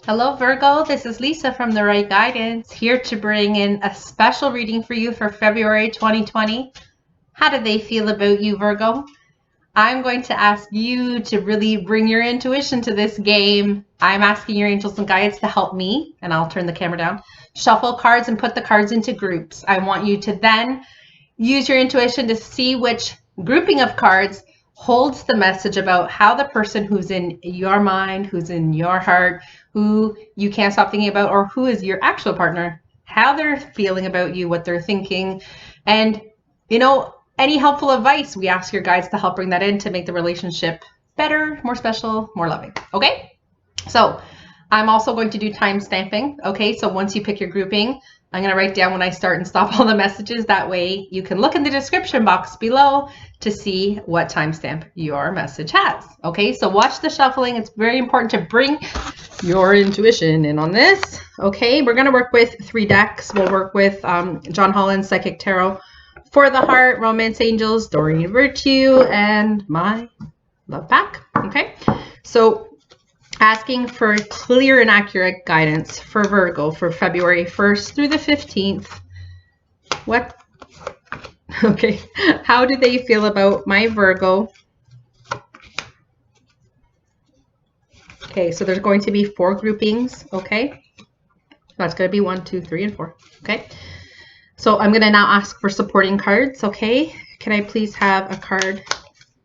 Hello Virgo, this is Lisa from The Right Guidance, here to bring in a special reading for you for February 2020. How do they feel about you, Virgo? I'm going to ask you to really bring your intuition to this game. I'm asking your angels and guides to help me, and I'll turn the camera down, shuffle cards and put the cards into groups. I want you to then use your intuition to see which grouping of cards holds the message about how the person who's in your mind, who's in your heart, who you can't stop thinking about, or who is your actual partner, how they're feeling about you, what they're thinking, and any helpful advice. We ask your guides to help bring that in to make the relationship better, more special, more loving. Okay, so I'm also going to do time stamping. Okay, so once you pick your grouping, I'm going to write down when I start and stop all the messages. That way you can look in the description box below to see what timestamp your message has. Okay, so watch the shuffling. It's very important to bring your intuition in on this. Okay, we're going to work with 3 decks. We'll work with John Holland's Psychic Tarot for the Heart, Romance Angels, Doreen Virtue, and my Love Pack. Okay, so asking for clear and accurate guidance for Virgo for February 1st through the 15th. What? Okay. How do they feel about my Virgo? Okay, so there's going to be 4 groupings. Okay. That's going to be 1, 2, 3, and 4. Okay. So I'm going to now ask for supporting cards. Okay. Can I please have a card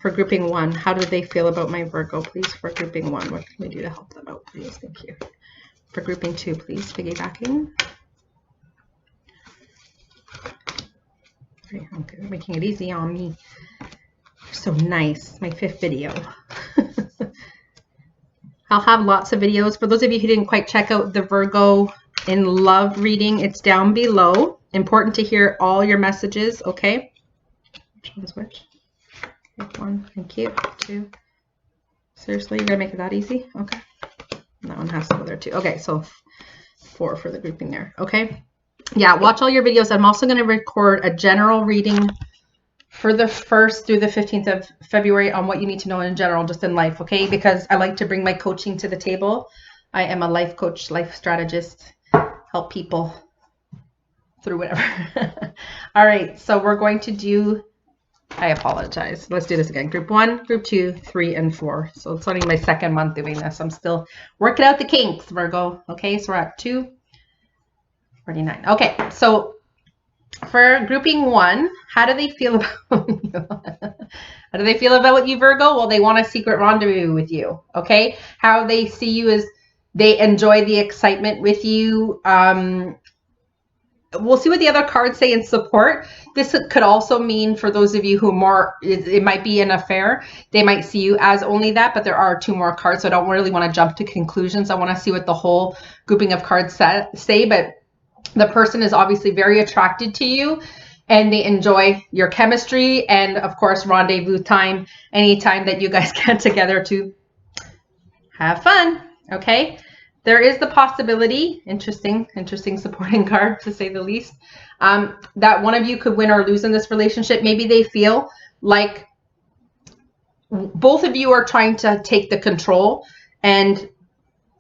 for grouping 1? How do they feel about my Virgo, please, for grouping 1? What can we do to help them out, please? Thank you. For grouping 2, please, piggybacking. Okay, they're making it easy on me. You're so nice. My 5th video. I'll have lots of videos. For those of you who didn't quite check out the Virgo in Love reading, it's down below. Important to hear all your messages, okay? Which one's which? 1, thank you. 2. Seriously, you're gonna make it that easy? Okay. That one has to go there too. Okay, so 4 for the grouping there. Okay. Yeah, watch all your videos. I'm also gonna record a general reading for the 1st through the 15th of February on what you need to know in general, just in life, okay? Because I like to bring my coaching to the table. I am a life coach, life strategist, help people through whatever. All right, so we're going to do, I apologize. Let's do this again. Group 1, group 2, 3, and 4. So it's only my 2nd month doing this. I'm still working out the kinks, Virgo. Okay, so we're at 2:49. Okay, so for grouping 1, how do they feel about you? How do they feel about you, Virgo? Well, they want a secret rendezvous with you. Okay, how they see you is they enjoy the excitement with you. We'll see what the other cards say in support. This could also mean for those of you who more, it might be an affair. They might see you as only that, but there are 2 more cards. So I don't really want to jump to conclusions. I want to see what the whole grouping of cards say, but the person is obviously very attracted to you and they enjoy your chemistry. And of course, rendezvous time, anytime that you guys get together to have fun. Okay. There is the possibility, interesting supporting card to say the least, that one of you could win or lose in this relationship. Maybe they feel like both of you are trying to take the control and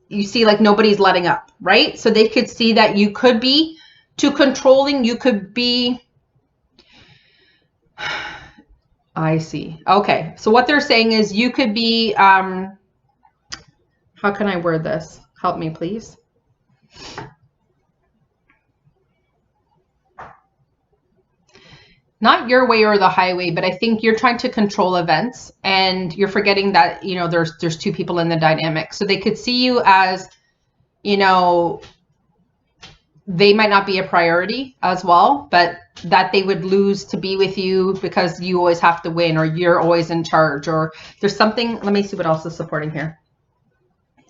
you see like nobody's letting up, right? So they could see that you could be too controlling. You could be, I see. Okay. So what they're saying is you could be, how can I word this? Help me, please. Not your way or the highway, but I think you're trying to control events and you're forgetting that, there's 2 people in the dynamic. So they could see you as, they might not be a priority as well, but that they would lose to be with you because you always have to win or you're always in charge or there's something. Let me see what else is supporting here.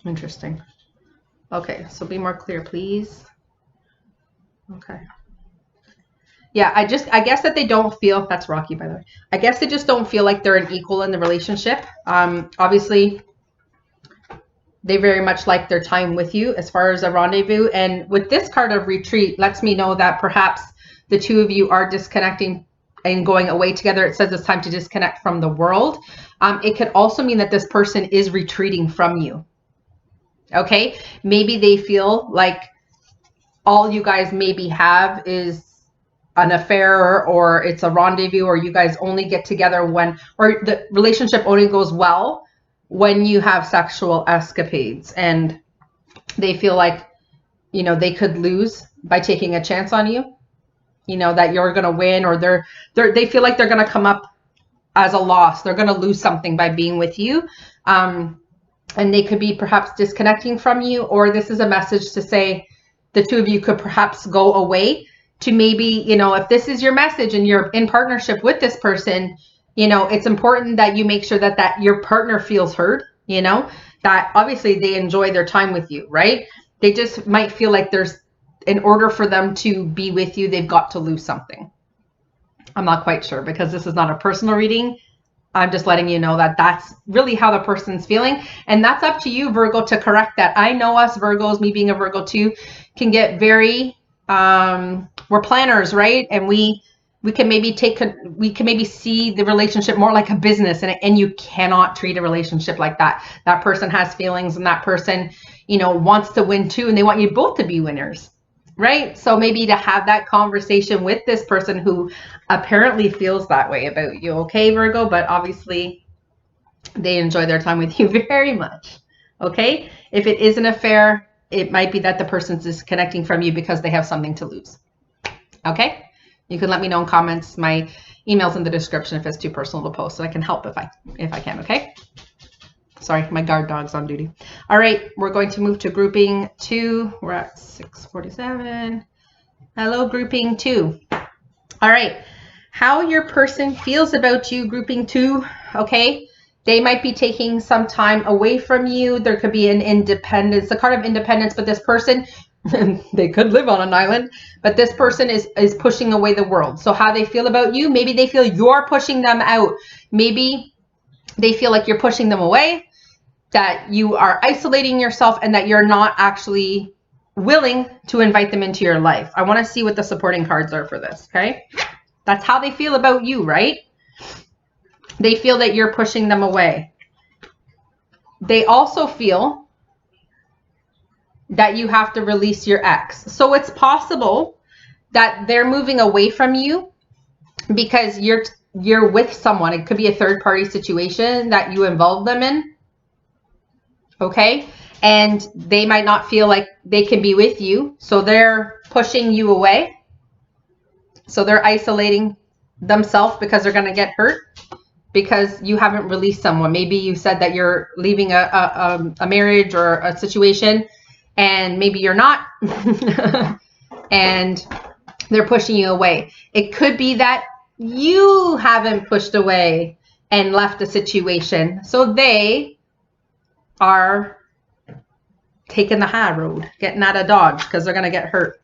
Interesting. Okay, so be more clear, please. Okay. Yeah, I guess that they don't feel, that's Rocky, by the way. I guess they just don't feel like they're an equal in the relationship. Obviously, they very much like their time with you as far as a rendezvous. And with this card of retreat, lets me know that perhaps the 2 of you are disconnecting and going away together. It says it's time to disconnect from the world. It could also mean that this person is retreating from you. Okay, maybe they feel like all you guys maybe have is an affair, or it's a rendezvous, or you guys only get together when, or the relationship only goes well when you have sexual escapades, and they feel like, you know, they could lose by taking a chance on you, you know, that you're going to win, or they feel like they're going to come up as a loss. They're going to lose something by being with you. And they could be perhaps disconnecting from you, or this is a message to say the two of you could perhaps go away to maybe, you know, if this is your message and you're in partnership with this person, you know, it's important that you make sure that your partner feels heard, you know, that obviously they enjoy their time with you, right? They just might feel like there's, in order for them to be with you, they've got to lose something. I'm not quite sure, because this is not a personal reading. I'm just letting you know that that's really how the person's feeling. And that's up to you, Virgo, to correct that. I know us Virgos, me being a Virgo too, can get very, we're planners, right? And we can maybe see the relationship more like a business, and you cannot treat a relationship like that. That person has feelings, and that person, you know, wants to win too, and they want you both to be winners. Right? So maybe to have that conversation with this person who apparently feels that way about you, okay, Virgo? But obviously they enjoy their time with you very much, okay? If it is an affair, it might be that the person's disconnecting from you because they have something to lose, okay? You can let me know in comments. My email's in the description if it's too personal to post, so I can help if I can, okay? Sorry, my guard dog's on duty. All right, we're going to move to grouping 2. We're at 6:47. Hello, grouping 2. All right, how your person feels about you, grouping 2, okay? They might be taking some time away from you. There could be an independence, the card of independence, but this person, they could live on an island, but this person is pushing away the world. So how they feel about you, maybe they feel you're pushing them out. Maybe they feel like you're pushing them away, that you are isolating yourself, and that you're not actually willing to invite them into your life. I want to see what the supporting cards are for this, okay? That's how they feel about you, right? They feel that you're pushing them away. They also feel that you have to release your ex. So it's possible that they're moving away from you because you're with someone. It could be a third-party situation that you involve them in. Okay, and they might not feel like they can be with you, so they're pushing you away. So they're isolating themselves because they're going to get hurt because you haven't released someone. Maybe you said that you're leaving a marriage or a situation, and maybe you're not, and they're pushing you away. It could be that you haven't pushed away and left a situation, so they are taking the high road, getting out of Dodge because they're going to get hurt.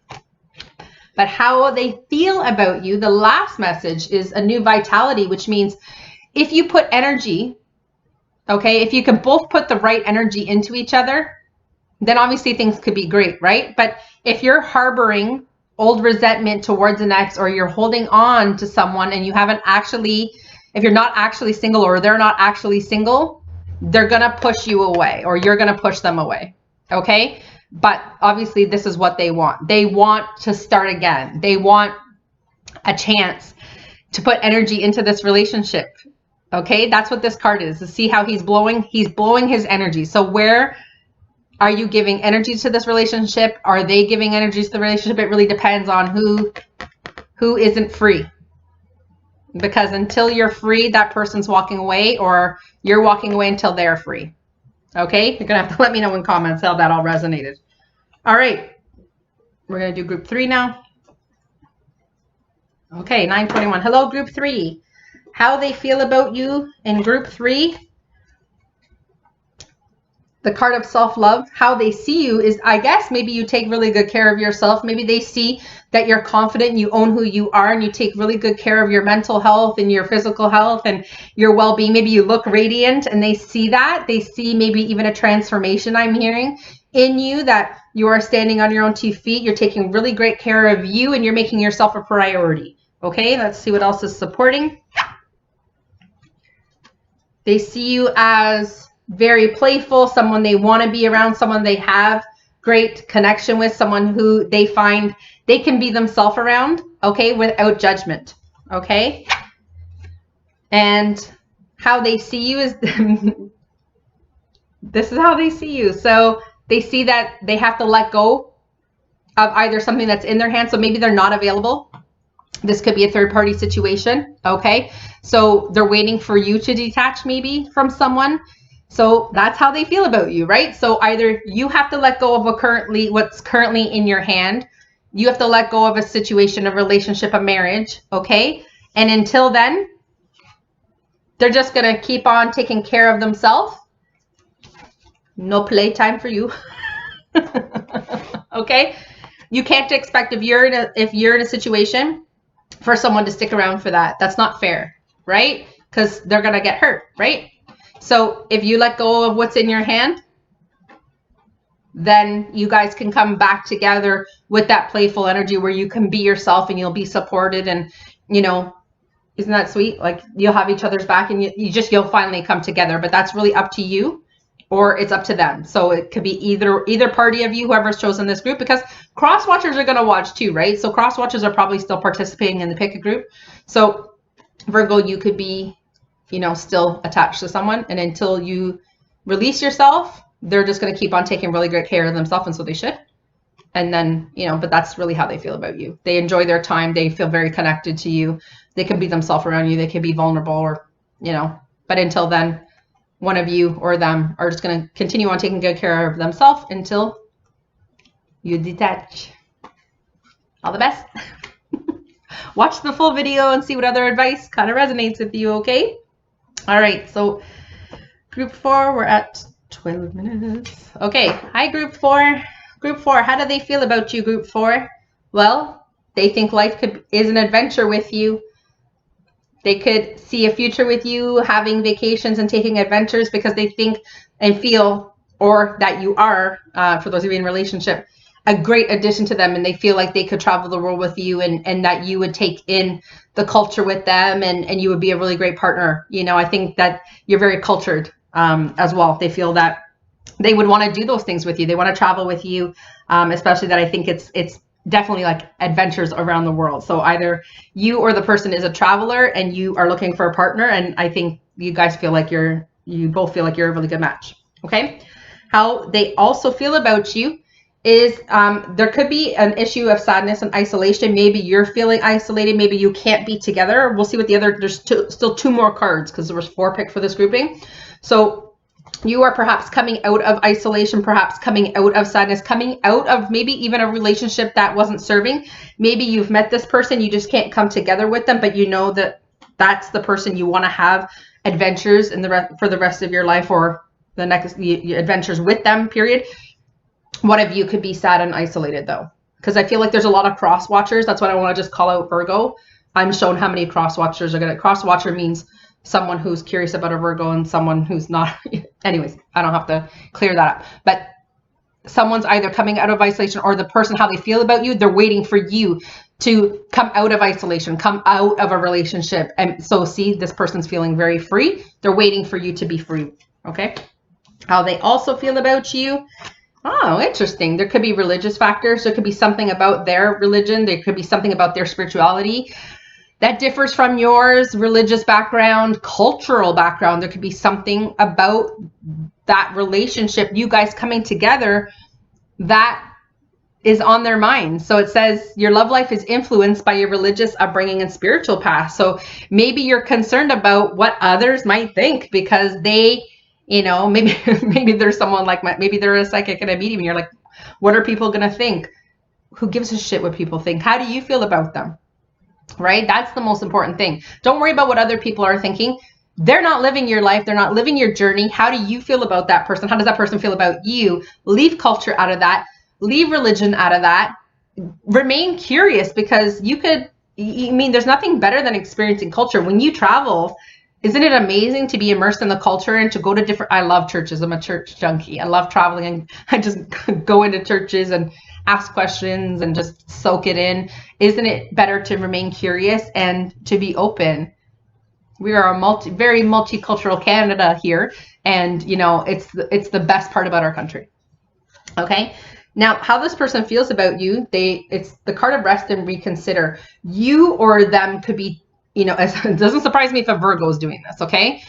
But how they feel about you, the last message is a new vitality, which means if you put energy, okay, if you can both put the right energy into each other, then obviously things could be great, right? But if you're harboring old resentment towards an ex, or you're holding on to someone and you haven't actually, if you're not actually single, or they're not actually single, they're going to push you away, or you're going to push them away. Okay. But obviously this is what they want. They want to start again. They want a chance to put energy into this relationship. Okay. That's what this card is. To see how he's blowing his energy. So where are you giving energy to this relationship? Are they giving energy to the relationship? It really depends on who isn't free. Because until you're free, that person's walking away, or you're walking away until they're free. Okay? You're going to have to let me know in comments how that all resonated. All right. We're going to do group 3 now. Okay, 9:21. Hello, group 3. How they feel about you in group 3. The card of self-love, how they see you is, I guess, maybe you take really good care of yourself. Maybe they see that you're confident and you own who you are, and you take really good care of your mental health and your physical health and your well-being. Maybe you look radiant, and they see that. They see maybe even a transformation, I'm hearing, in you, that you are standing on your own 2 feet. You're taking really great care of you, and you're making yourself a priority. Okay, let's see what else is supporting. They see you as very playful, someone they want to be around, someone they have great connection with, someone who they find they can be themselves around, okay, without judgment, okay? And how they see you is this is how they see you. So they see that they have to let go of either something that's in their hand, so maybe they're not available. This could be a third party situation, okay? So they're waiting for you to detach maybe from someone. So that's how they feel about you, right? So either you have to let go of what's currently in your hand. You have to let go of a situation, a relationship, a marriage, okay? And until then, they're just going to keep on taking care of themselves. No playtime for you. Okay? You can't expect if you're in a situation for someone to stick around for that. That's not fair, right? Because they're going to get hurt, right? So if you let go of what's in your hand, then you guys can come back together with that playful energy where you can be yourself and you'll be supported, and, you know, isn't that sweet? Like, you'll have each other's back, and you'll finally come together. But that's really up to you, or it's up to them. So it could be either party of you, whoever's chosen this group, because cross watchers are going to watch too, right? So cross watchers are probably still participating in the pick a group. So Virgo, you could be, you know, still attached to someone, and until you release yourself, they're just going to keep on taking really great care of themselves, and so they should. And then, you know, but that's really how they feel about you. They enjoy their time. They feel very connected to you. They can be themselves around you. They can be vulnerable, or, you know, but until then, one of you or them are just going to continue on taking good care of themselves until you detach. All the best. Watch the full video and see what other advice kind of resonates with you, okay? All right, so group 4, we're at 12 minutes. Okay, hi group 4. Group 4, how do they feel about you, group 4? Well, they think life is an adventure with you. They could see a future with you, having vacations and taking adventures, because they think and feel, or that you are, for those of you in relationship, a great addition to them, and they feel like they could travel the world with you, and that you would take in the culture with them, and you would be a really great partner. You know, I think that you're very cultured as well. They feel that they would want to do those things with you. They want to travel with you, especially that I think it's definitely like adventures around the world. So either you or the person is a traveler and you are looking for a partner, and I think you guys feel like you both feel like you're a really good match. Okay. How they also feel about you is there could be an issue of sadness and isolation. Maybe you're feeling isolated. Maybe you can't be together. We'll see what there's still 2 more cards, because there was 4 picked for this grouping. So you are perhaps coming out of isolation, perhaps coming out of sadness, coming out of maybe even a relationship that wasn't serving. Maybe you've met this person, you just can't come together with them, but you know that that's the person you want to have adventures for the rest of your life, or the next adventures with them, period. One of you could be sad and isolated though, because I feel like there's a lot of cross watchers. That's what I want to just call out, Virgo. I'm shown how many cross watchers are going to. Cross watcher means someone who's curious about a Virgo and someone who's not. Anyways, I don't have to clear that up. But someone's either coming out of isolation, or the person, how they feel about you, they're waiting for you to come out of isolation, come out of a relationship. And so see, this person's feeling very free. They're waiting for you to be free. Okay. How they also feel about you. Oh, interesting. There could be religious factors. There could be something about their religion. There could be something about their spirituality that differs from yours, religious background, cultural background. There could be something about that relationship, you guys coming together, that is on their mind. So it says your love life is influenced by your religious upbringing and spiritual past. So maybe you're concerned about what others might think, because they, you know, maybe there's someone like maybe they're a psychic and a medium, and you're like, what are people going to think? Who gives a shit what people think? How do you feel about them? Right? That's the most important thing. Don't worry about what other people are thinking. They're not living your life. They're not living your journey. How do you feel about that person? How does that person feel about you? Leave culture out of that. Leave religion out of that. Remain curious, because there's nothing better than experiencing culture. When you travel, isn't it amazing to be immersed in the culture and to go to I love churches. I'm a church junkie. I love traveling, and I just go into churches and ask questions and just soak it in. Isn't it better to remain curious and to be open We are a very multicultural Canada here, and you know, it's the best part about our country. Okay. Now, how this person feels about you, it's the card of rest and reconsider. You or them could be, you know, it doesn't surprise me if a Virgo is doing this, okay?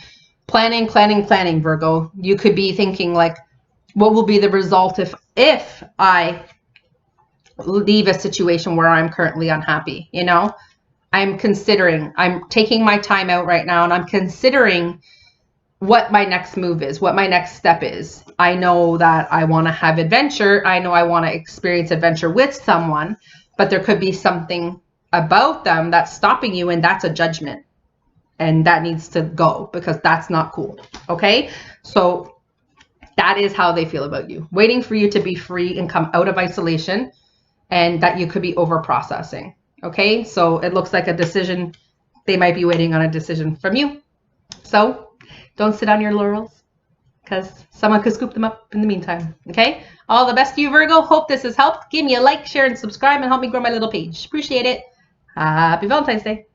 Planning, Virgo. You could be thinking like, what will be the result if I leave a situation where I'm currently unhappy, you know? I'm taking my time out right now, and I'm considering what my next move is, what my next step is. I know that I want to have adventure. I know I want to experience adventure with someone, but there could be something about them that's stopping you, and that's a judgment. And that needs to go because that's not cool. Okay? So that is how they feel about you. Waiting for you to be free and come out of isolation, and that you could be over processing. Okay? So it looks like a decision. They might be waiting on a decision from you. So don't sit on your laurels, because someone could scoop them up in the meantime. Okay? All the best to you, Virgo. Hope this has helped. Give me a like, share, and subscribe, and help me grow my little page. Appreciate it. Happy Valentine's Day.